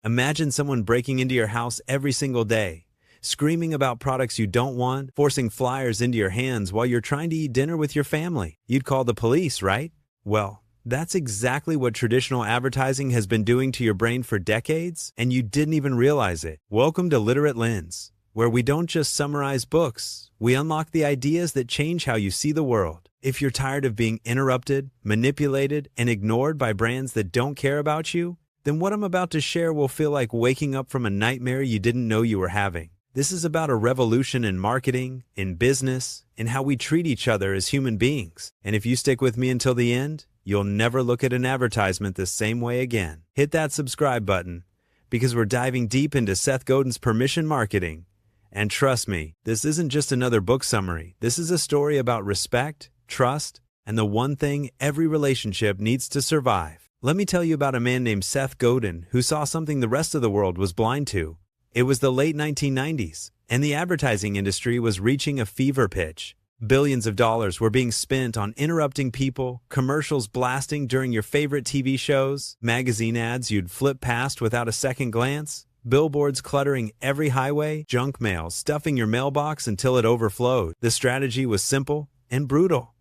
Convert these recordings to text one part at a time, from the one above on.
Imagine someone breaking into your house every single day, screaming about products you don't want, forcing flyers into your hands while you're trying to eat dinner with your family. You'd call the police, right? Well, that's exactly what traditional advertising has been doing to your brain for decades, and you didn't even realize it. Welcome to Literate Lens, where we don't just summarize books, we unlock the ideas that change how you see the world. If you're tired of being interrupted, manipulated, and ignored by brands that don't care about you, then what I'm about to share will feel like waking up from a nightmare you didn't know you were having. This is about a revolution in marketing, in business, in how we treat each other as human beings. And if you stick with me until the end, you'll never look at an advertisement the same way again. Hit that subscribe button, because we're diving deep into Seth Godin's permission marketing. And trust me, this isn't just another book summary. This is a story about respect, trust, and the one thing every relationship needs to survive. Let me tell you about a man named Seth Godin who saw something the rest of the world was blind to. It was the late 1990s, and the advertising industry was reaching a fever pitch. Billions of dollars were being spent on interrupting people, commercials blasting during your favorite TV shows, magazine ads you'd flip past without a second glance, billboards cluttering every highway, junk mail stuffing your mailbox until it overflowed. The strategy was simple and brutal.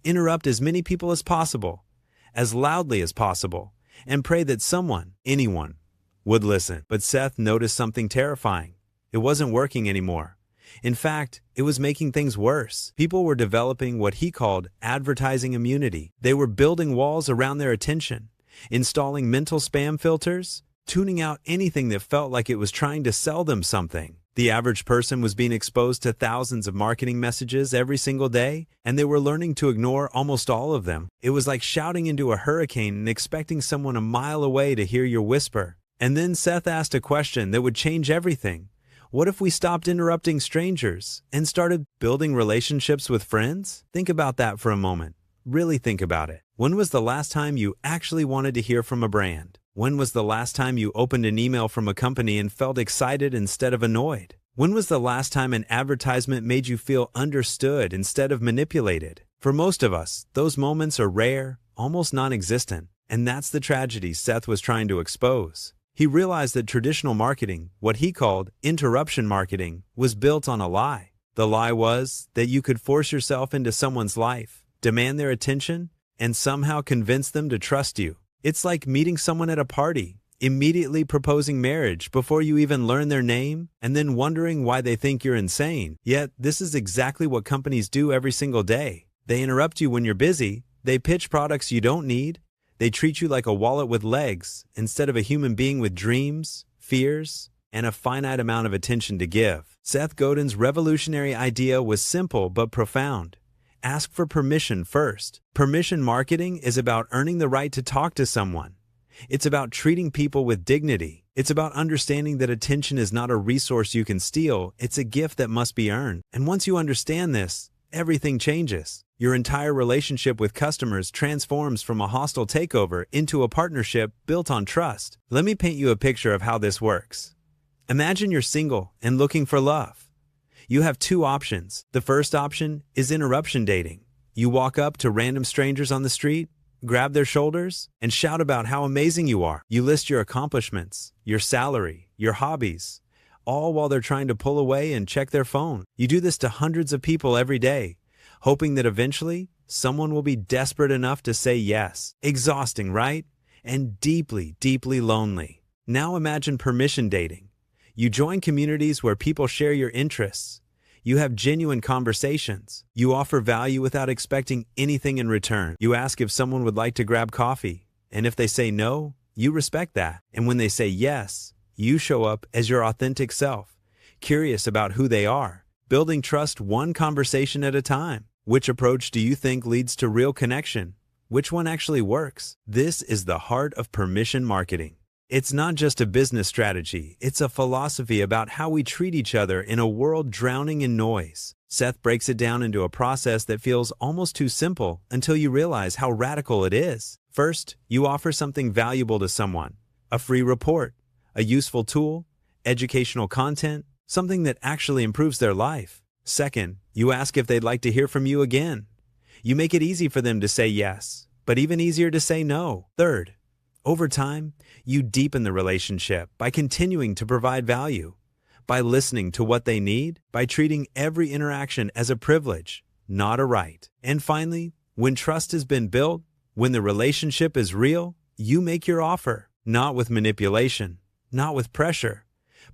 Interrupt as many people as possible, as loudly as possible, and pray that someone, anyone, would listen. But Seth noticed something terrifying. It wasn't working anymore. In fact, it was making things worse. People were developing what he called advertising immunity. They were building walls around their attention, installing mental spam filters, tuning out anything that felt like it was trying to sell them something. The average person was being exposed to thousands of marketing messages every single day, and they were learning to ignore almost all of them. It was like shouting into a hurricane and expecting someone a mile away to hear your whisper. And then Seth asked a question that would change everything. What if we stopped interrupting strangers and started building relationships with friends? Think about that for a moment. Really think about it. When was the last time you actually wanted to hear from a brand? When was the last time you opened an email from a company and felt excited instead of annoyed? When was the last time an advertisement made you feel understood instead of manipulated? For most of us, those moments are rare, almost non-existent. And that's the tragedy Seth was trying to expose. He realized that traditional marketing, what he called interruption marketing, was built on a lie. The lie was that you could force yourself into someone's life, demand their attention, and somehow convince them to trust you. It's like meeting someone at a party, immediately proposing marriage before you even learn their name, and then wondering why they think you're insane. Yet, this is exactly what companies do every single day. They interrupt you when you're busy, they pitch products you don't need, they treat you like a wallet with legs instead of a human being with dreams, fears, and a finite amount of attention to give. Seth Godin's revolutionary idea was simple but profound. Ask for permission first. Permission marketing is about earning the right to talk to someone. It's about treating people with dignity. It's about understanding that attention is not a resource you can steal, it's a gift that must be earned. And once you understand this, everything changes. Your entire relationship with customers transforms from a hostile takeover into a partnership built on trust. Let me paint you a picture of how this works. Imagine you're single and looking for love. You have two options. The first option is interruption dating. You walk up to random strangers on the street, grab their shoulders, and shout about how amazing you are. You list your accomplishments, your salary, your hobbies, all while they're trying to pull away and check their phone. You do this to hundreds of people every day, hoping that eventually someone will be desperate enough to say yes. Exhausting, right? And deeply, deeply lonely. Now imagine permission dating. You join communities where people share your interests. You have genuine conversations. You offer value without expecting anything in return. You ask if someone would like to grab coffee, and if they say no, you respect that. And when they say yes, you show up as your authentic self, curious about who they are, building trust one conversation at a time. Which approach do you think leads to real connection? Which one actually works? This is the heart of permission marketing. It's not just a business strategy, it's a philosophy about how we treat each other in a world drowning in noise. Seth breaks it down into a process that feels almost too simple until you realize how radical it is. First, you offer something valuable to someone. A free report, a useful tool, educational content, something that actually improves their life. Second, you ask if they'd like to hear from you again. You make it easy for them to say yes, but even easier to say no. Third, Over time, you deepen the relationship by continuing to provide value, by listening to what they need, by treating every interaction as a privilege, not a right. And finally, when trust has been built, when the relationship is real, you make your offer, not with manipulation, not with pressure,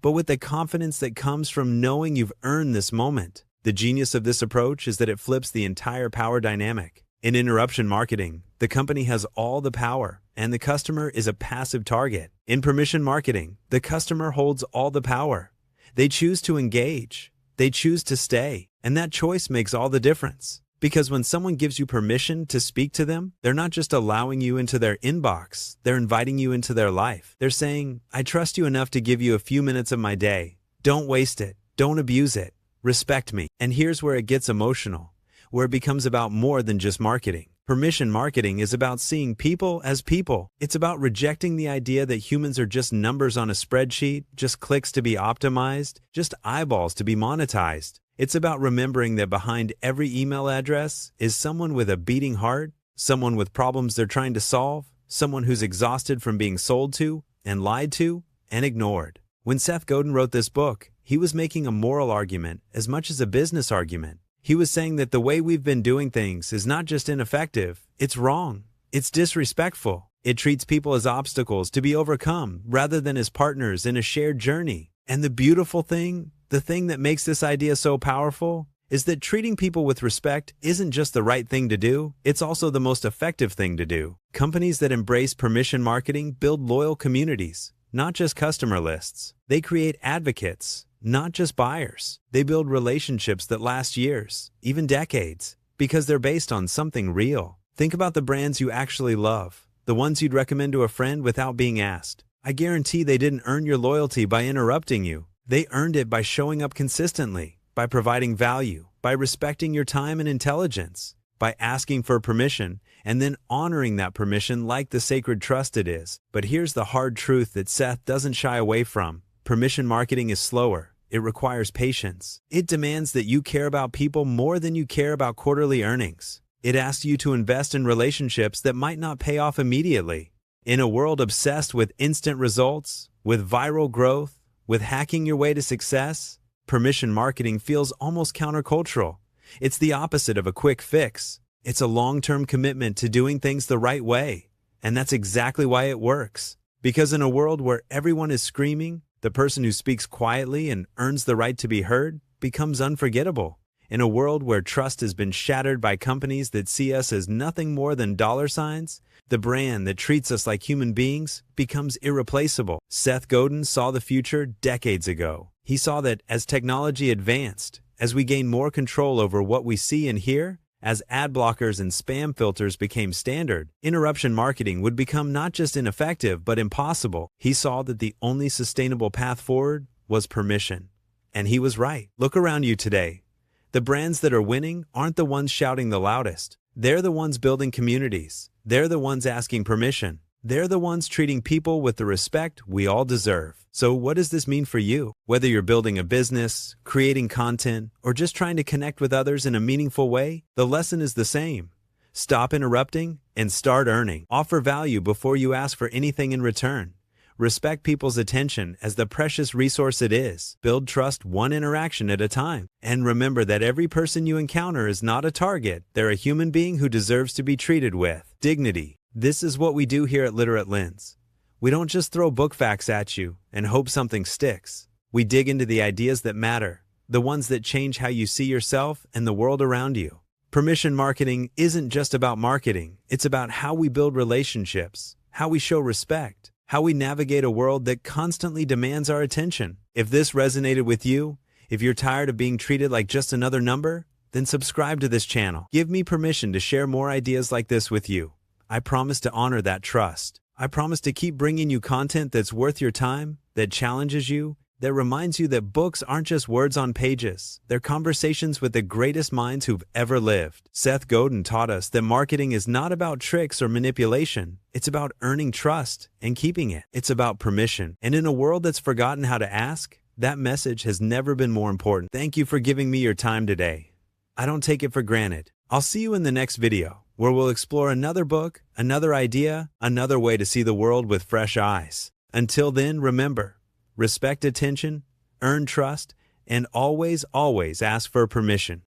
but with the confidence that comes from knowing you've earned this moment. The genius of this approach is that it flips the entire power dynamic. In interruption marketing, the company has all the power, and the customer is a passive target. In permission marketing, the customer holds all the power. They choose to engage, they choose to stay, and that choice makes all the difference. Because when someone gives you permission to speak to them, they're not just allowing you into their inbox, they're inviting you into their life. They're saying, I trust you enough to give you a few minutes of my day. Don't waste it, don't abuse it, respect me. And here's where it gets emotional, where it becomes about more than just marketing. Permission marketing is about seeing people as people. It's about rejecting the idea that humans are just numbers on a spreadsheet, just clicks to be optimized, just eyeballs to be monetized. It's about remembering that behind every email address is someone with a beating heart, someone with problems they're trying to solve, someone who's exhausted from being sold to and lied to and ignored. When Seth Godin wrote this book, he was making a moral argument as much as a business argument. He was saying that the way we've been doing things is not just ineffective, it's wrong, it's disrespectful. It treats people as obstacles to be overcome rather than as partners in a shared journey. And the beautiful thing, the thing that makes this idea so powerful, is that treating people with respect isn't just the right thing to do, it's also the most effective thing to do. Companies that embrace permission marketing build loyal communities, not just customer lists. They create advocates, not just buyers. They build relationships that last years, even decades, because they're based on something real. Think about the brands you actually love, the ones you'd recommend to a friend without being asked. I guarantee they didn't earn your loyalty by interrupting you. They earned it by showing up consistently, by providing value, by respecting your time and intelligence, by asking for permission, and then honoring that permission like the sacred trust it is. But here's the hard truth that Seth doesn't shy away from. Permission marketing is slower. It requires patience. It demands that you care about people more than you care about quarterly earnings. It asks you to invest in relationships that might not pay off immediately. In a world obsessed with instant results, with viral growth, with hacking your way to success, permission marketing feels almost countercultural. It's the opposite of a quick fix. It's a long-term commitment to doing things the right way. And that's exactly why it works. Because in a world where everyone is screaming, the person who speaks quietly and earns the right to be heard becomes unforgettable. In a world where trust has been shattered by companies that see us as nothing more than dollar signs, the brand that treats us like human beings becomes irreplaceable. Seth Godin saw the future decades ago. He saw that as technology advanced, as we gained more control over what we see and hear, as ad blockers and spam filters became standard, interruption marketing would become not just ineffective but impossible. He saw that the only sustainable path forward was permission. And he was right. Look around you today. The brands that are winning aren't the ones shouting the loudest. They're the ones building communities. They're the ones asking permission. They're the ones treating people with the respect we all deserve. So what does this mean for you? Whether you're building a business, creating content, or just trying to connect with others in a meaningful way, the lesson is the same. Stop interrupting and start earning. Offer value before you ask for anything in return. Respect people's attention as the precious resource it is. Build trust one interaction at a time. And remember that every person you encounter is not a target. They're a human being who deserves to be treated with dignity. This is what we do here at Literate Lens. We don't just throw book facts at you and hope something sticks. We dig into the ideas that matter, the ones that change how you see yourself and the world around you. Permission marketing isn't just about marketing. It's about how we build relationships, how we show respect, how we navigate a world that constantly demands our attention. If this resonated with you, if you're tired of being treated like just another number, then subscribe to this channel. Give me permission to share more ideas like this with you. I promise to honor that trust. I promise to keep bringing you content that's worth your time, that challenges you, that reminds you that books aren't just words on pages. They're conversations with the greatest minds who've ever lived. Seth Godin taught us that marketing is not about tricks or manipulation. It's about earning trust and keeping it. It's about permission. And in a world that's forgotten how to ask, that message has never been more important. Thank you for giving me your time today. I don't take it for granted. I'll see you in the next video. where we'll explore another book, another idea, another way to see the world with fresh eyes. Until then, remember, respect attention, earn trust, and always, always ask for permission.